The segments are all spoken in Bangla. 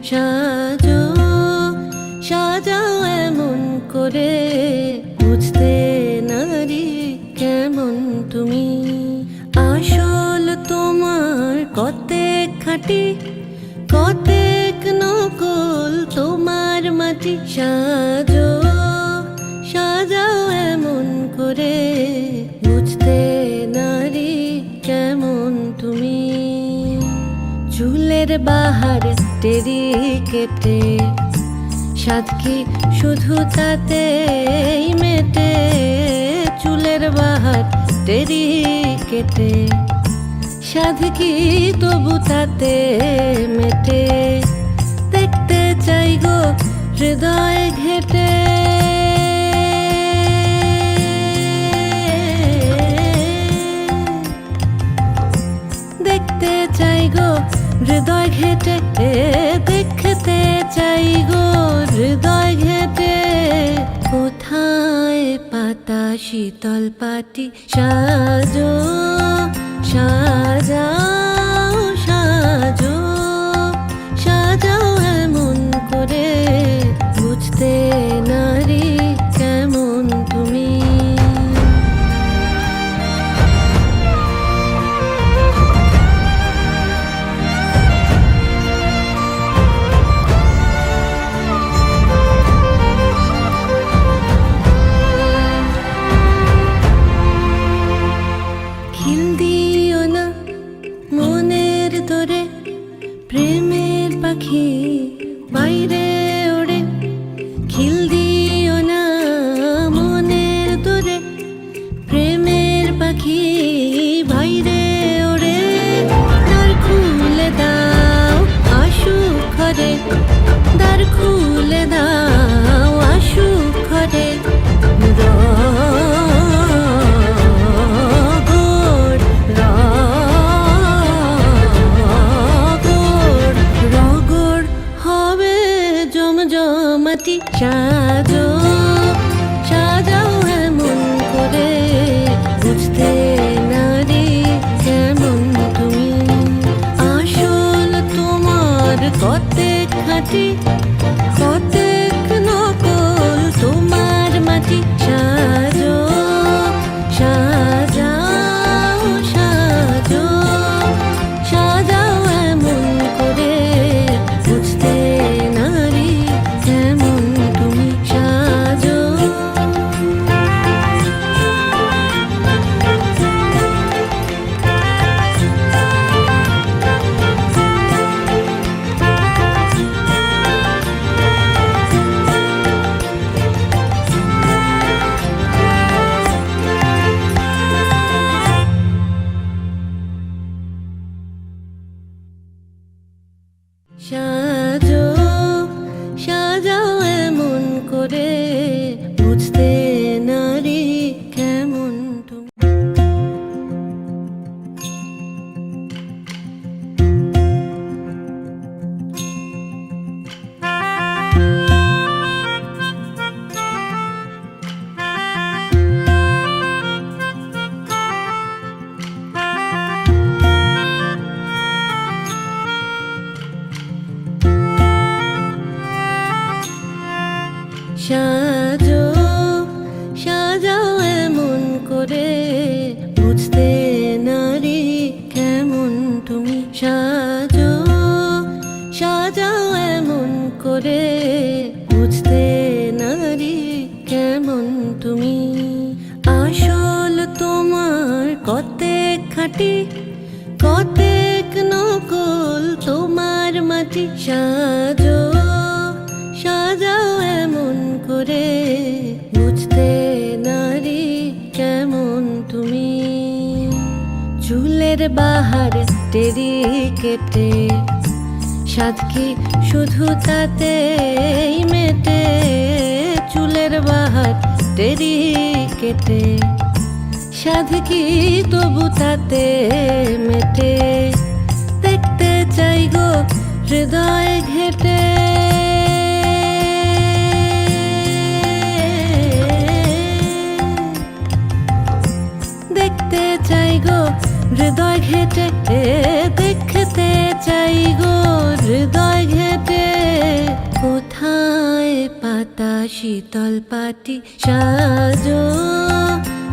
সাজো সাজাও এমন করে, বুঝতে নারী কেমন তুমি। আসল তোমার কতেক খাঁটি, কতেক নকল তোমার মাটি। সাজো সাজাও এমন করে, বুঝতে নারী কেমন তুমি। চুলের বাহার টেরি কেটে, সাধ কি শুধু তাতেই মেটে। চুলের বাহার টেরি কেটে, সাধ কি তবু তাতে মেটে। দেখতে চাই গো হৃদয় ঘেটে, দেখতে চাই গো হৃদয় ঘেটে। দেখতে চাই গো হৃদয় ঘেটে। কোথায় পাতা শীতল পাটি, সাজো সাজাও সাজো সাজাও এমন করে, বুঝতে নারী কেমন তুমি। খিল দিও না মনের তোরে, প্রেমের পাখি বাইরে ওড়ে। খিল দিও না মনের তোরে, প্রেমের পাখি বাইরে ওড়ে। দ্বার খুলে দাও আসুক ঘরে, দ্বার খুলে দাও আসুক ঘরে। জমজমাটি সাজো সাজাও এমন করে, বুঝতে নারী কেমন তুমি। আসল তোমার কতেক খাঁটি, কতেক নকল তোমার মাটি। সাজো সাজাও সাজো সাজাও এমন করে, বুঝতে নারী কেমন তুমি। সাজো সাজো সাজাও এমন করে, বুঝতে নারী কেমন তুমি। সাজো সাজাও এমন করে, বুঝতে নারী কেমন তুমি। সাজো সাজাও এমন করে, বুঝতে নারী কেমন তুমি। আসল তোমার কতেক খাঁটি, কতেক নকল তোমার মাটি। সাজো সাজাও এমন করে, বুঝতে নারী কেমন তুমি। চুলের বাহার টেরি কেটে, সাধ কি শুধু তাতেই মেটে। চুলের বাহার টেরি কেটে, সাধ কি তবু তাতে মেটে। দেখতে চাই গো হৃদয় ঘেটে, দেখতে চাই গো হৃদয় ঘেটে। দেখতে চাই গো হৃদয় ঘেটে। শীতল পাটি সাজো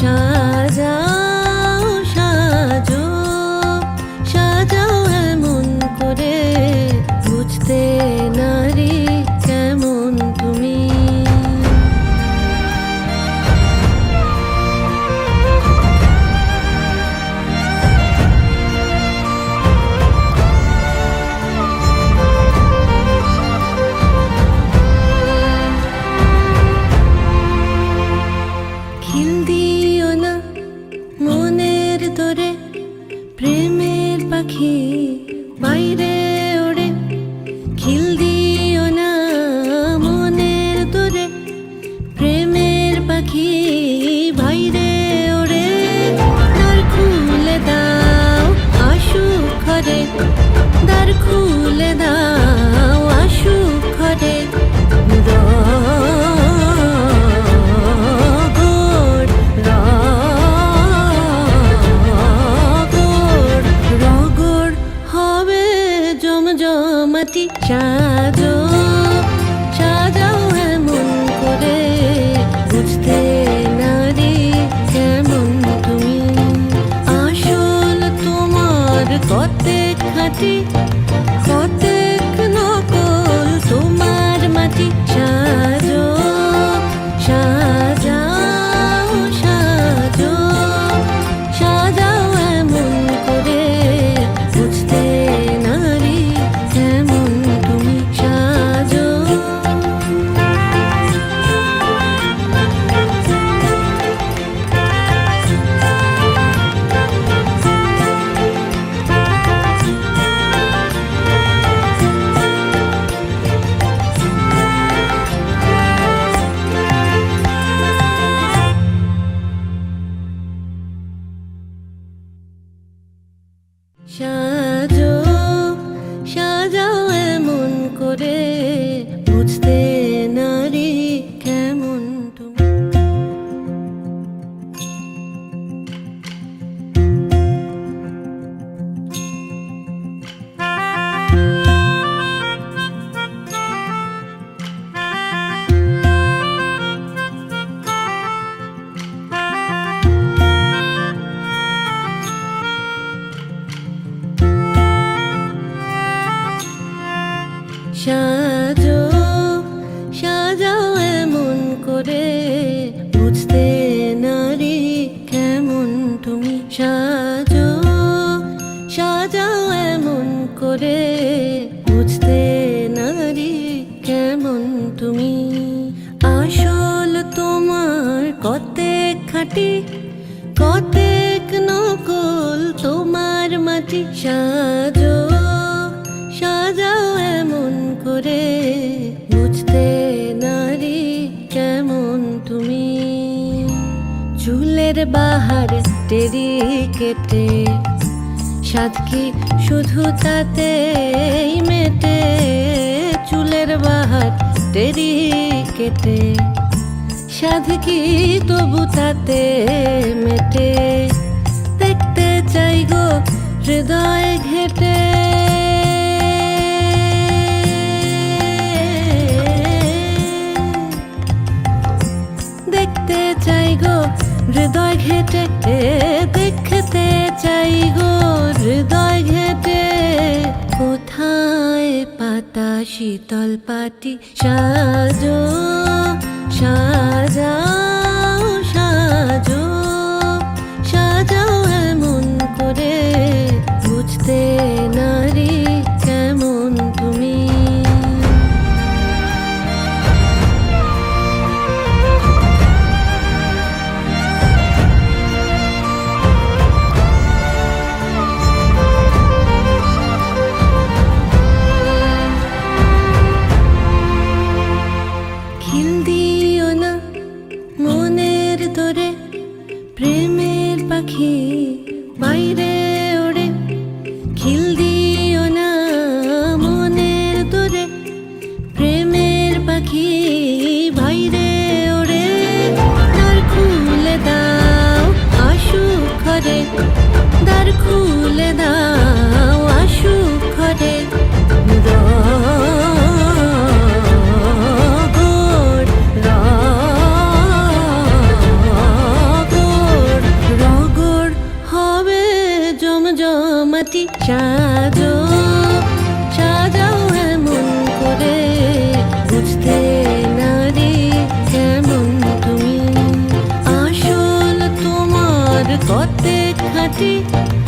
সাজাও সাজো সাজাও এমন করে বুঝতে নারী কেমন তুমি। খিল দিও না মনের দরে প্রেমের পাখি বাইরে ওড়ে, খিল দিও না মনের দরে প্রেমের পাখি বাইরে ওড়ে। দ্বার খুলে দাও আসুক ঘরে, দ্বার খুলে দাও আসুক ঘরে। জমজমাটি সাজো সাজাও এমন করে বুঝতে নারী কেমন তুমি। আসল তোমার কতেক খাঁটি কতেক নকল তোমার মাটি সাজো সাজাও সাজো সাজাও এমন করে বুঝতে নারী কেমন তুমি সাজো। সাজো সাজাও এমন করে বুঝতে নারী কেমন তুমি। সাজো সাজাও এমন করে বুঝতে নারী কেমন তুমি। সাজো সাজাও এমন করে বুঝতে নারী কেমন তুমি। আসল তোমার কতেক খাঁটি কতেক নকল তোমার মাটি সাজো সাজাও এমন করে বুঝতে নারী কেমন তুমি। চুলের বাহার টেরি কেটে সাধ কি শুধু তাতেই মেটে, চুলের বাহার টেরি কেটে সাধ কি তবু তাতে মেটে। দেখতে চাই গো হৃদয় ঘেটে দেখতে চাই গো হৃদয় ঘেটে দেখতে চাই গো হৃদয় ঘেটে। কোথায় পাতা শীতল পাটি সাজো সাজাও সাজো সাজাও এমন করে বুঝতে নারী কেমন তুমি। খিল দিও না মনের দরে মিষ্টি